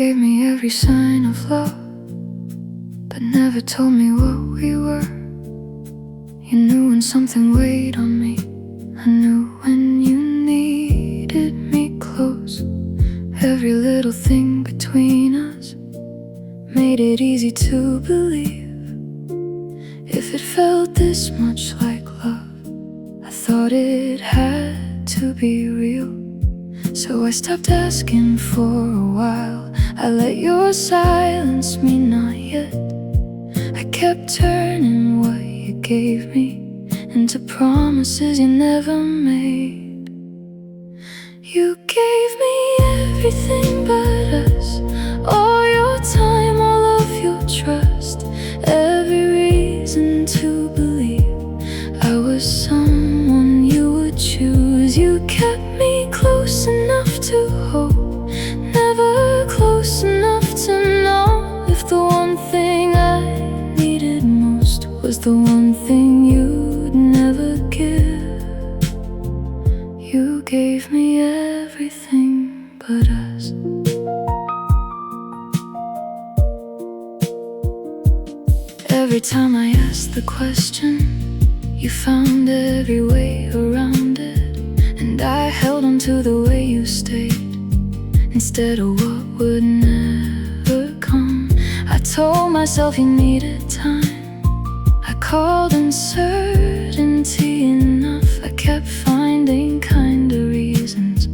gave me every sign of love, but never told me what we were. You knew when something weighed on me. I knew when you needed me close. Every little thing between us made it easy to believe. If it felt this much like love, I thought it had to be real. So I stopped asking for a while. I let your silence mean not yet. I kept turning what you gave me into promises you never made. You gave me everything but us, all your time, all of your trust, every reason to believe I was someone you would choose. You kept me close enough to hope, never close enough to know if the one thing I needed most was the one thing you'd never give. You gave me everything but us. Every time I asked the question, you found every way around it, and I held on to the way you stayed instead of what would never come. I told myself you needed time. I called uncertainty enough. I kept finding kinder reasons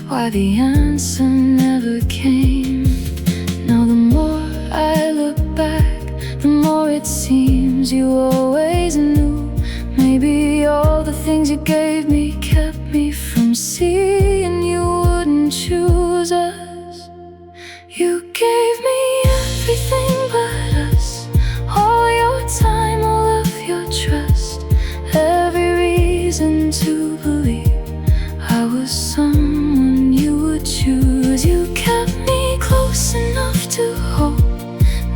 why the answer never came. Now the more I look back, the more it seems you always knew. Maybe all the things you gave me kept me from seeing you wouldn't choose us. You gave me everything but us, all your time, all of your trust, every reason to believe I was someone you would choose. You kept me close enough to hope,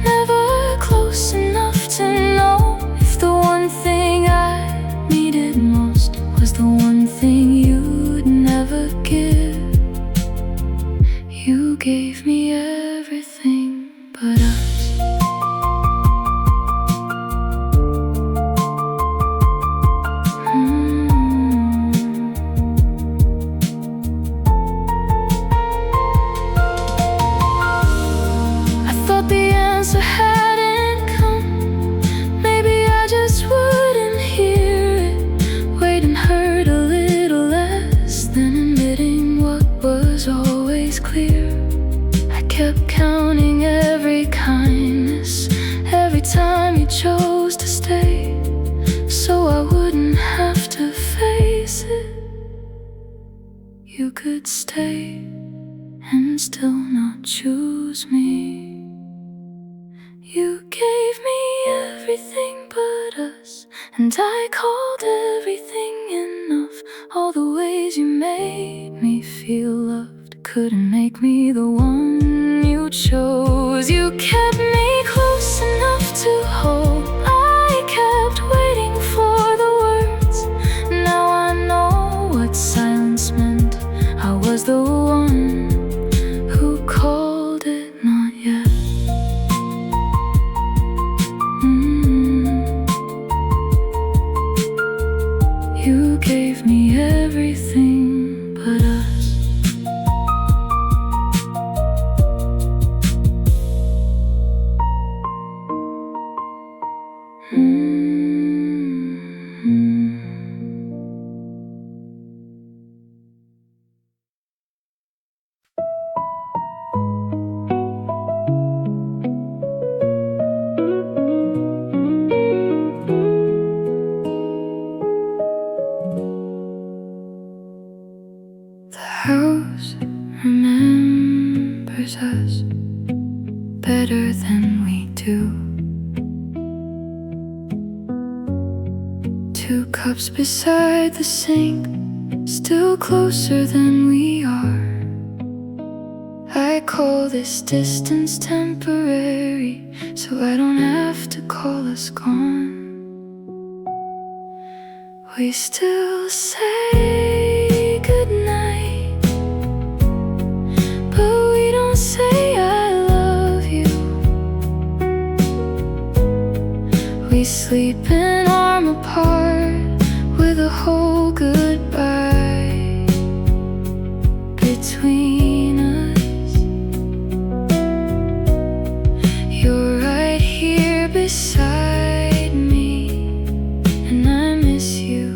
never close enough to know if the one thing I needed most was the one thing you'd never give. You gave me everything but us. I thought the answer hadn't come. Maybe I just wouldn't hear it. Waiting hurt a little less than admitting what was always clear. I kept counting every kindness, every time you chose to stay, so I wouldn't have to face it. You could stay and still not choose me. You gave me everything but us, and I called everything enough. All the ways you made me feel loved couldn't make me the one you chose. You kept me close enough to hope. I kept waiting for the words. Now I know what silence meant. I was the one who called it not yet. You gave me everything but us. The house remembers us better than we do. 2 cups beside the sink, still closer than we are. I call this distance temporary, so I don't have to call us gone. We still say goodnight, but we don't say sleep an arm apart with a whole goodbye between us. You're right here beside me, and I miss you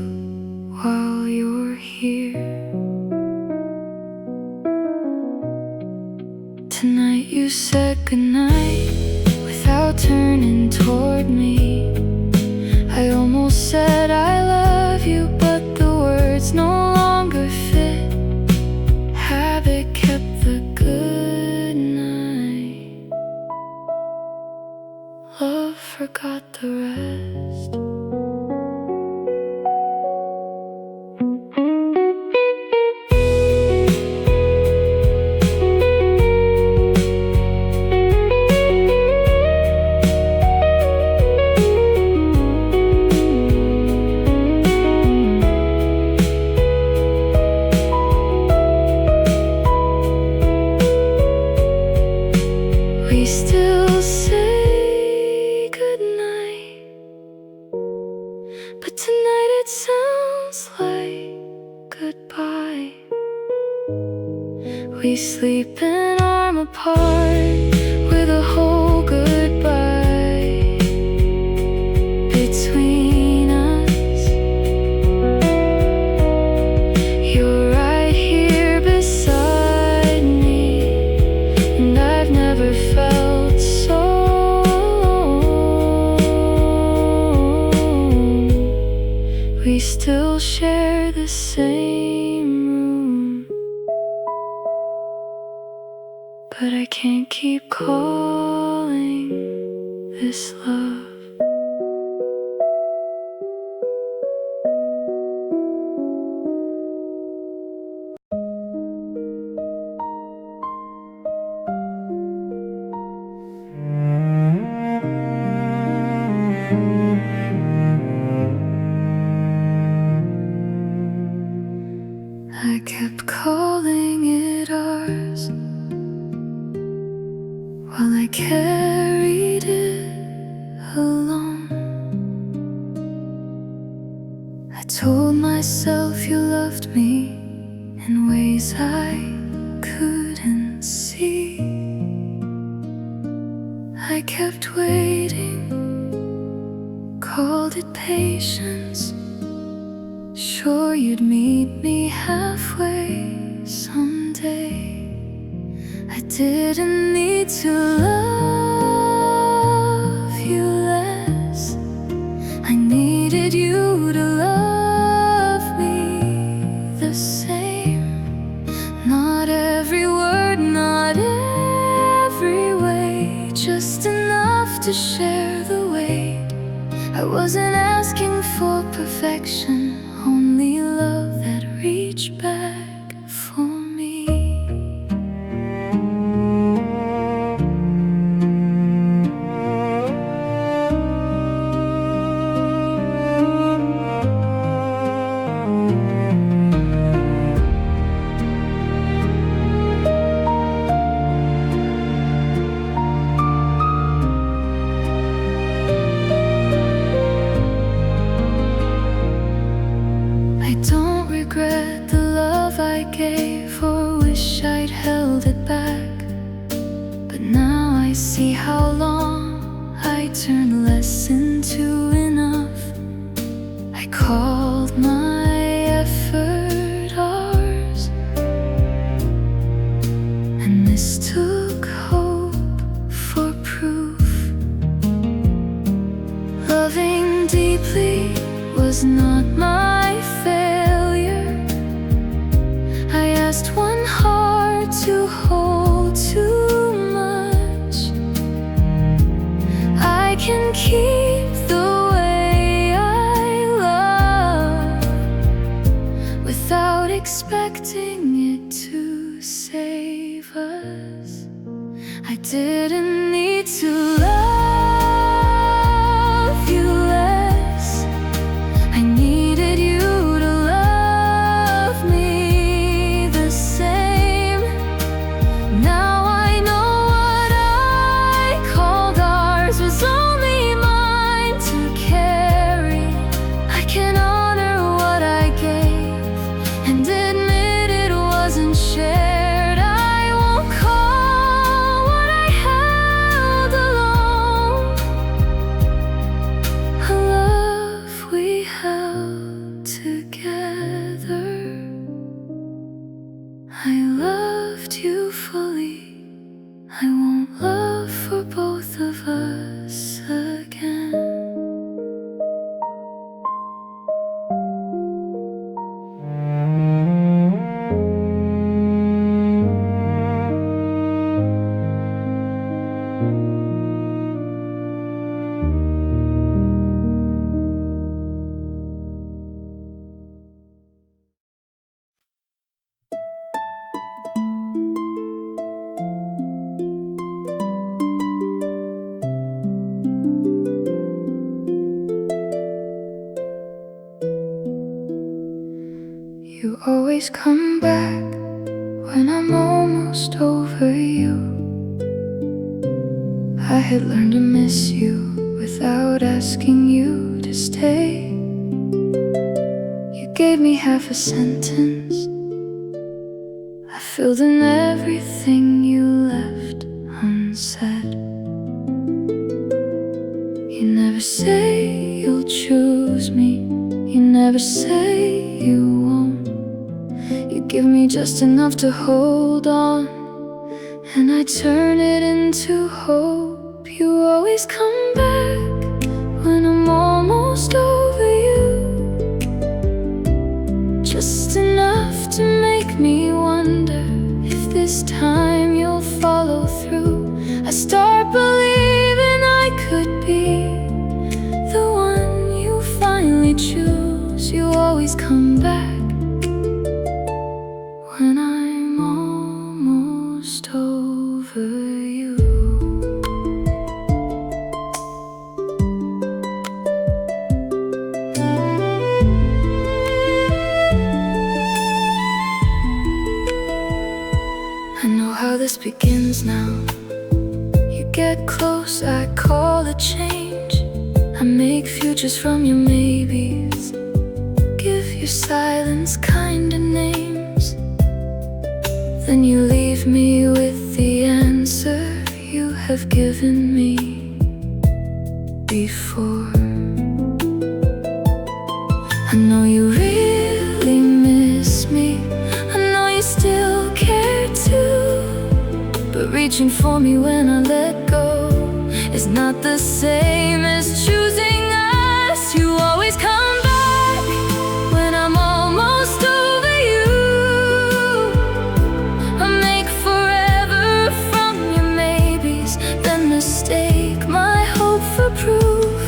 while you're here. Tonight you said goodnight without turning toward me. I almost said I love you, but the words no longer fit. Habit kept the good night. Love forgot the rest. We still say goodnight, but tonight it sounds like goodbye. We sleep an arm apart with a whole goodbye between us. You're right here beside me, and I've never felt so alone. We still share the same room, but I can't keep calling this love. I kept calling it ours while I carried it alone. I told myself you loved me in ways I couldn't see. I kept waiting, called it patience, sure you'd meet me halfway someday. I didn't need to love you less, I needed you to love me the same. Not every word, not every way, just enough to share the weight. I wasn't asking for perfection, only love that reached back for me. I don't regret the love I gave or wish I'd held it back, but now I see how long I turned less into enough. I called my effort ours and mistook hope for proof. Loving deeply was not my failure. I asked one heart to hold too much. I can keep the way I love without expecting it to save us. I didn't need to love you less, I needed you to love me the same. Now I know what I called ours was only mine to carry. always come back when I'm almost over you. I had learned to miss you without asking you to stay. You gave me half a sentence, I filled in everything you left unsaid. You never say you'll choose me, you never say you won't. You give me just enough to hold on, and I turn it into hope. You always come back when I'm almost over you, just enough to make me wonder if this time you'll follow through. I start believing I could be the one you finally choose. You always come back when I'm almost over you. I know how this begins now. You get close, I call it change. I make futures from your maybes, give your silence kinda names. Then you leave me with the answer you have given me before. I know you really miss me, I know you still care too, but reaching for me when I let go is not the same as choosing us. You always come back when I'm almost over you. I make forever from your maybes, then mistake my hope for proof.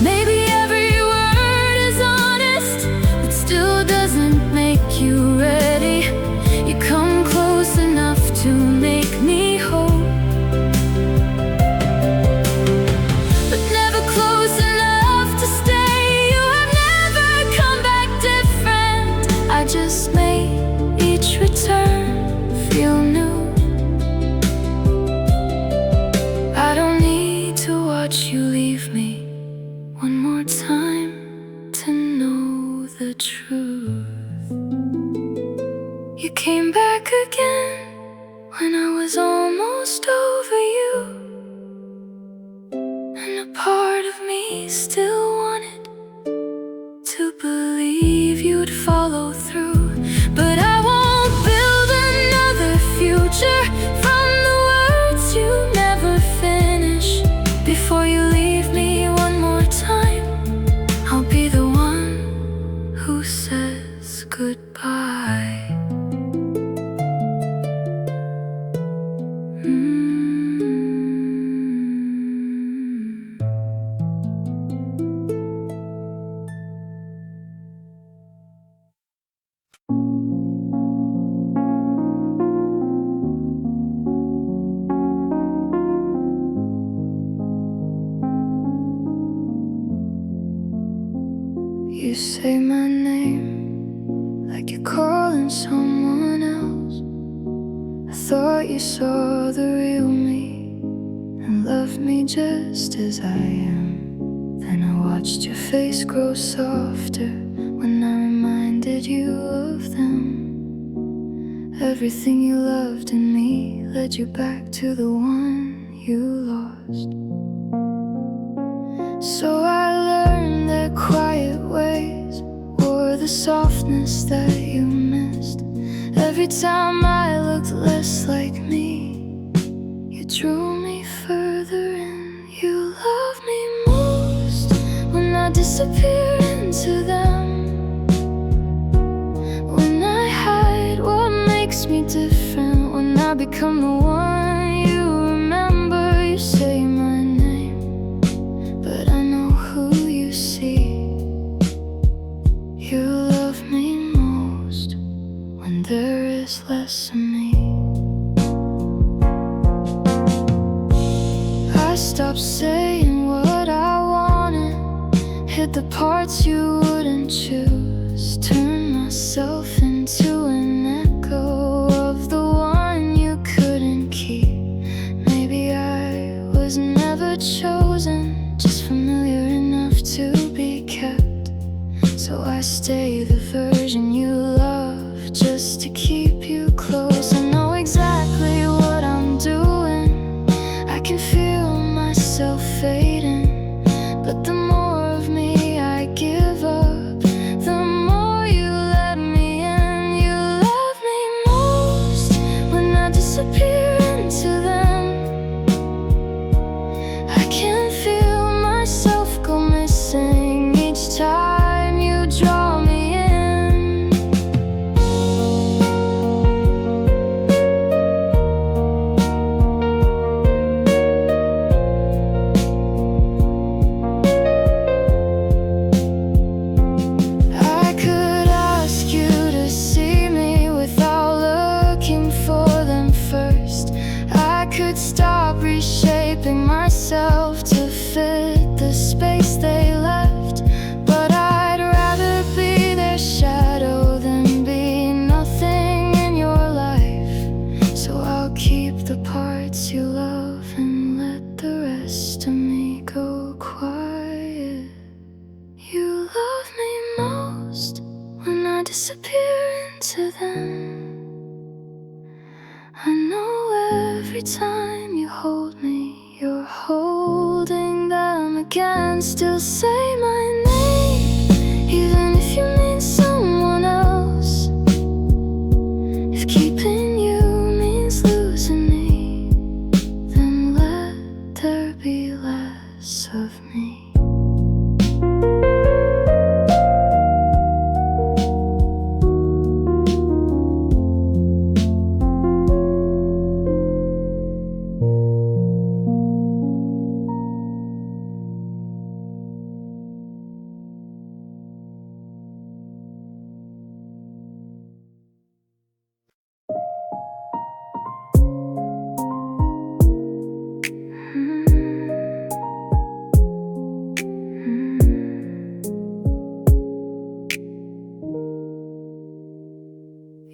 Maybe every word is honest, but still doesn't make you ready. You come close enough to make me hope, but never close enough to stay. You have never come back different. I just made each return feel new. I don't need to watch you leave me one more time to know the truth. You came back again when I was almost over you, and a part of me still wanted to believe you'd follow through. But I won't build another future from the words you never finish. Before you leave me one more time, I'll be the one who says goodbye. You say my name like you're calling someone else. I thought you saw the real me and loved me just as I am. Then I watched your face grow softer when I reminded you of them. Everything you loved in me led you back to the one you lost. So I learned that quiet ways were the softness that you missed. Every time I looked less like me, you drew me further in. You love me most when I disappear into them, when I hide what makes me different, when I become the one you remember. You say my name, but I know who you see. You love me most when stopped saying what I wanted, hid the parts you wouldn't choose, turned myself into an echo of the one you couldn't keep. Maybe I was never chosen, just familiar enough to be kept. So I stay the version you love, just to keep you close. I know exactly what I'm doing, I can feel myself fading, but the more of me I give up, the more you let me in. You love me most when I disappear into them. I can feel myself go missing each time you draw me in. I could ask you to see me without looking for them first. I could stop reshaping myself to fit the space they left, but I'd rather be their shadow than be nothing in your life. So I'll keep the parts you love and let the rest of me go quiet. You love me most when I disappear into them. I know every time you hold me, you're holding them again. Still say my name, even if you mean someone else. If keeping you means losing me, then let there be less of me.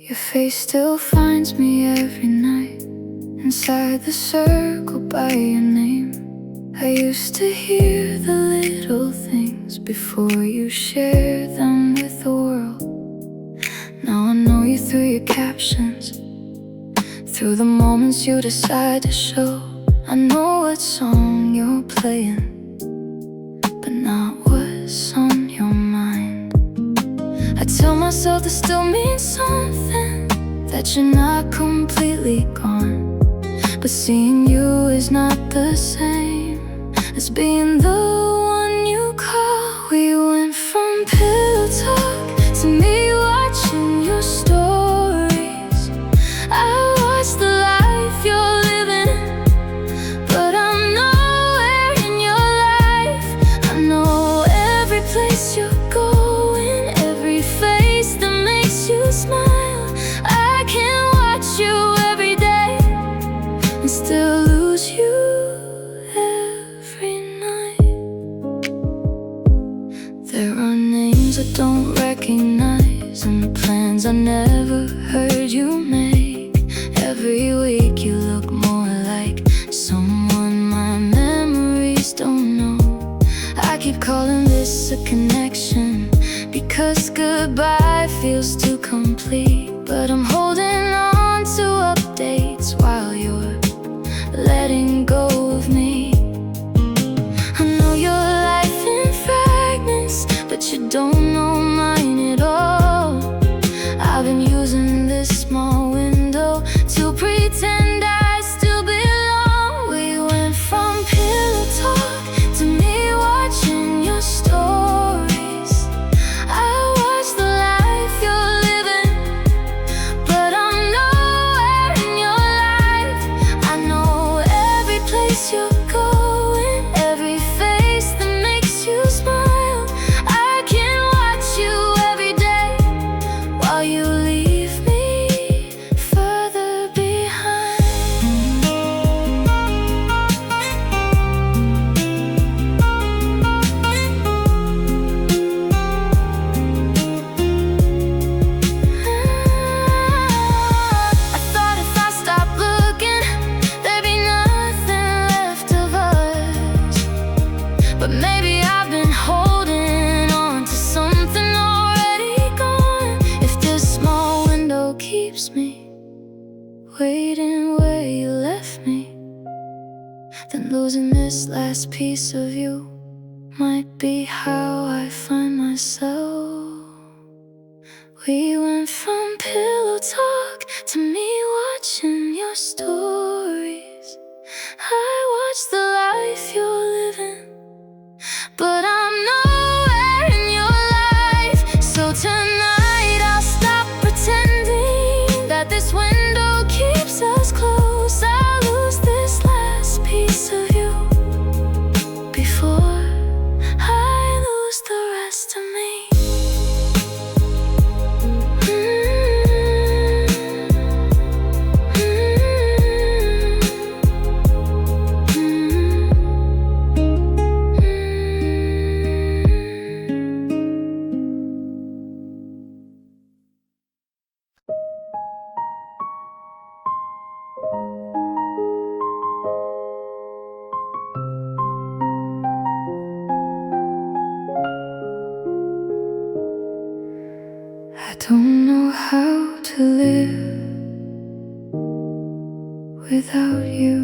Your face still finds me every night, inside the circle by your name. I used to hear the little things before you share them with the world. Now I know you through your captions, through the moments you decide to show. I know what song you're playing, but not what's on your mind. I tell myself this still means something, that you're not completely gone. But seeing you is not the same as being the one you call. We went from pillow talk to me watching your stories. I watched the life you're living, but I'm nowhere in your life. I know every place you're going, every face that makes you smile. I can watch you every day and still lose you every night. There are names I don't recognize and plans I never heard you make. Every week you look more like someone my memories don't know. I keep calling this a connection, because goodbye feels too complete. But I'm holding on to updates while you're letting go of me. I know your life in fragments, but you don't know mine at all. I've been using this small window to pretend I still belong. We went from pillow talk to me watching your stories. I watched the life you're living, And losing this last piece of you might be how I find myself. We went from pillow talk to me watching your stories. I watch the life you're living, but I'm nowhere in your life. So tonight I'll stop pretending that this window keeps us close. I'll lose this last piece of you before I lose the rest of me. I don't know how to live without you,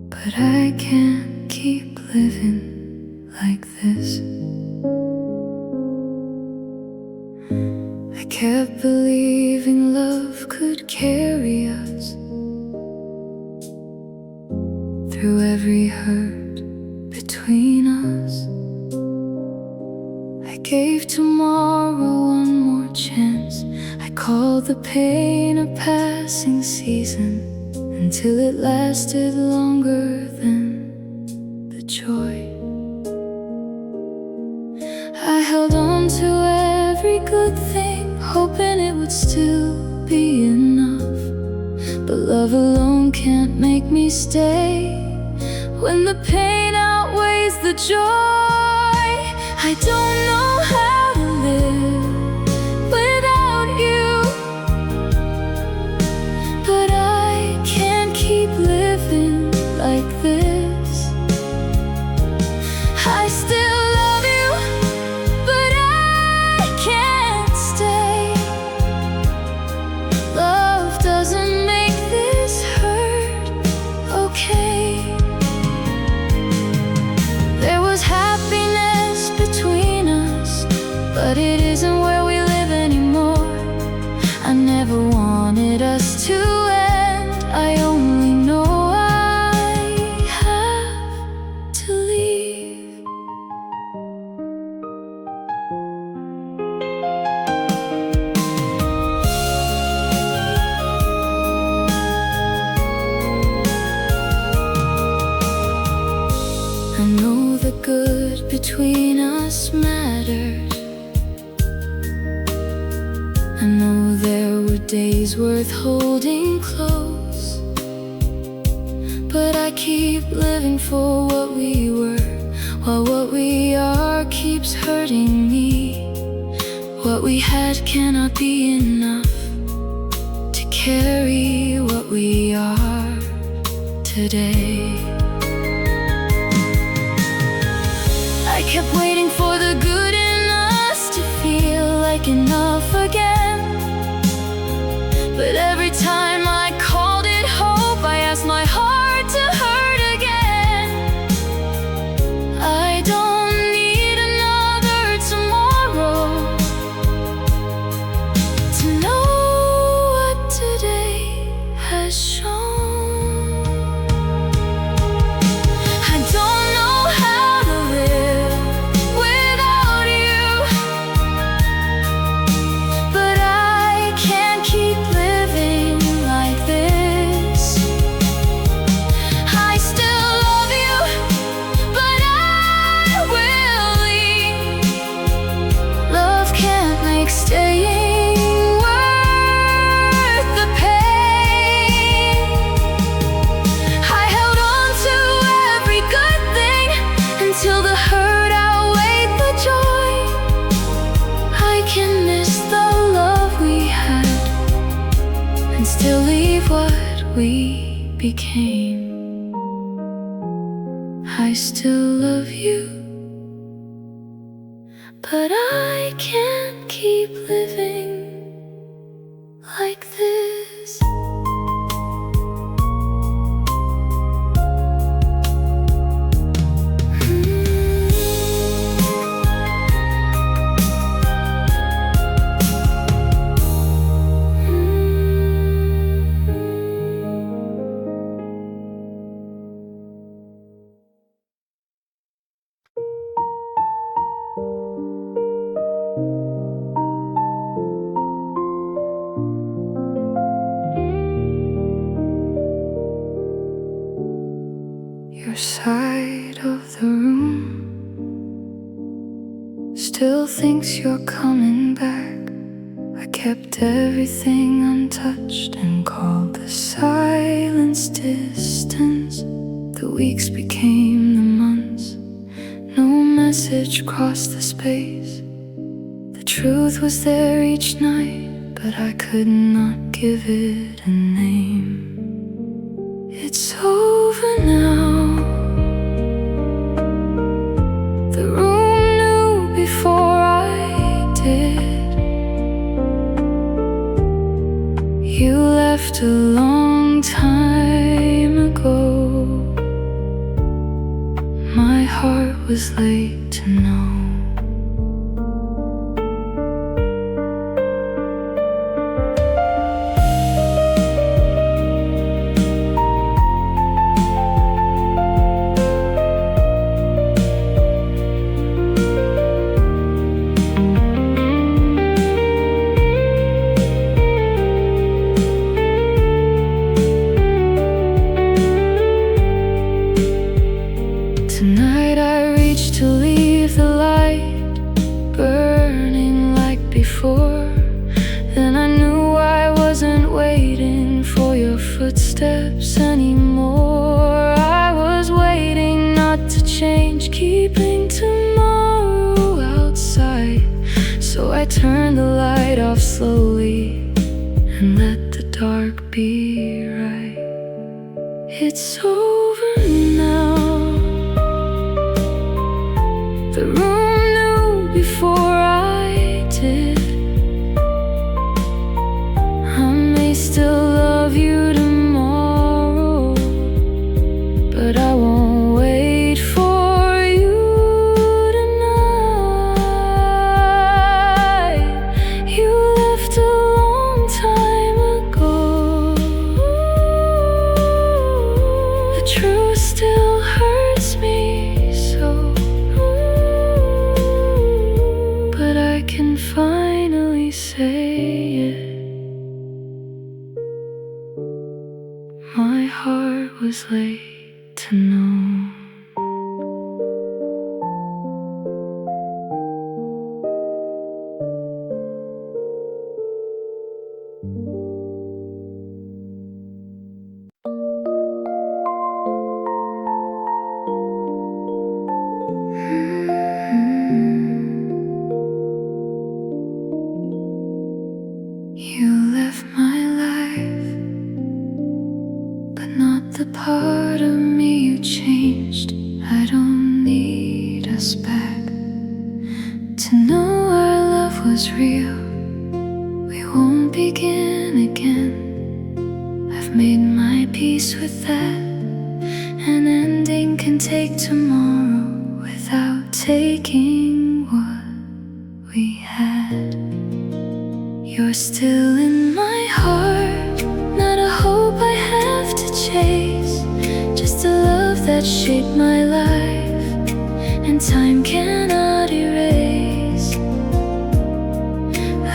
but I can't keep living like this. I kept believing love could carry us through every hurt between us. I gave tomorrow one more chance. I called the pain a passing season, until it lasted longer than the joy. I held on to every good thing, hoping it would still be enough. But love alone can't make me stay when the pain outweighs the joy. I don't know how to live without you, but I can't keep living like this. I still love you, but I can't stay. Love doesn't make this hurt okay. There was happiness between us, but it isn't where we live anymore. I never wanted us to end. I only know I have to leave. I know the good between us mattered. I know there were days worth holding close, but I keep living for what we were, while what we are keeps hurting me. What we had cannot be enough to carry what we are today. I kept waiting for the good in us to feel like enough again, but every time I called it hope, I asked my heart to hurt again. I don't need another tomorrow to know what today has shown. I don't know how to live without you, but I can't keep living like this. I still love you, but I will leave. Love can't make staying worth the pain. I held on to every good thing until the hurt outweighed the joy. I can miss the love we had and still leave what we became. I still love you, but I can't keep living like this. your side of the room still thinks you're coming back. I kept everything untouched and called the silence distance. The weeks became the months. No message crossed the space. The truth was there each night, but I could not give it a name. It's over now. The room knew before I did. You left a long time ago. My heart was late to know. Tonight I reached to leave the light burning like before. Then I knew I wasn't waiting for your footsteps anymore. I was waiting not to change, keeping tomorrow outside. So I turned the light off slowly and let the dark be right. It's over now. The room knew before I did. I may still love you tomorrow, but I won't wait for you tonight. You left a long time ago. The truth still hurts me so. I can finally say it. My heart was late to know. You left my life, but not the part of me you changed. I don't need us back to know our love was real. We won't begin again. I've made my peace with that. An ending can take tomorrow without taking what we had. You're still in my heart, not a hope I have to chase, just a love that shaped my life, and time cannot erase.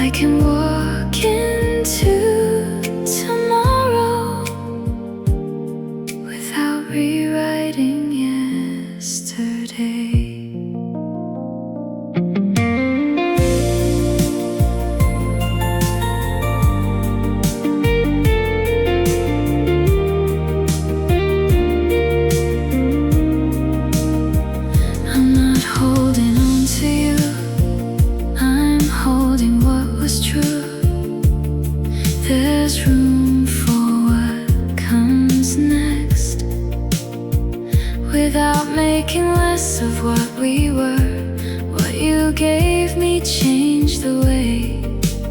I can walk into tomorrow without rewriting yesterday. There's room for what comes next, without making less of what we were. What you gave me changed the way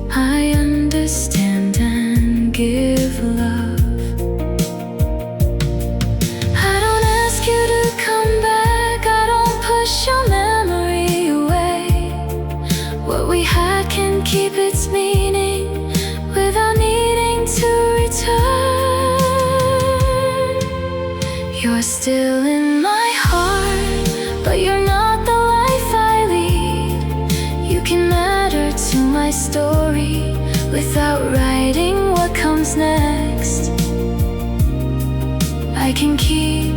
I understand and give love. I don't ask you to come back, I don't push your memory away. What we had can keep its meaning without needing to return. You're still in my heart, but you're not the life I lead. You can matter to my story without writing what comes next. I can keep